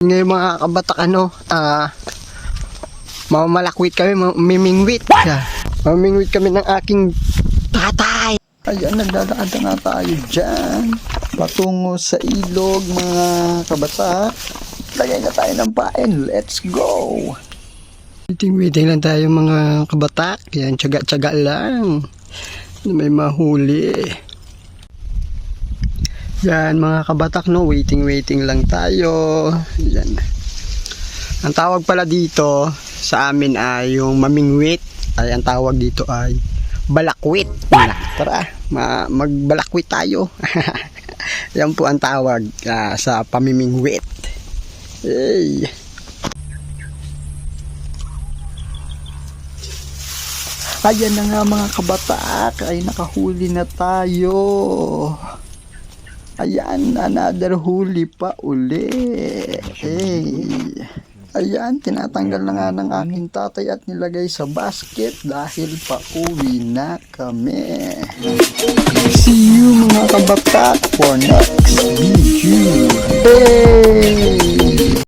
Ngayon mga kabatak mamalakwit kami, mamimingwit. Mamimingwit kami ng aking tatay. Ayan, nagdadaan na tayo dyan. Patungo sa ilog mga kabatak. Lagay na tayo ng pain. Let's go! Waiting lang tayo mga kabatak. Yan, tsaga-tsaga lang. May mahuli. Yan mga kabatak, no, waiting lang tayo. Yan. Ang tawag pala dito sa amin ay yung mamingwit. Ay ang tawag dito ay balakwit. Tara, magbalakwit tayo. Yan po ang tawag sa pamimingwit. Hey. Ayan na nga mga kabatak, ay nakahuli na tayo. Ayan, another huli pa uli. Hey. Ayan, tinatanggal na nga ng aking tatay at nilagay sa basket dahil pauwi na kami. See you mga kabatak for next video. Hey!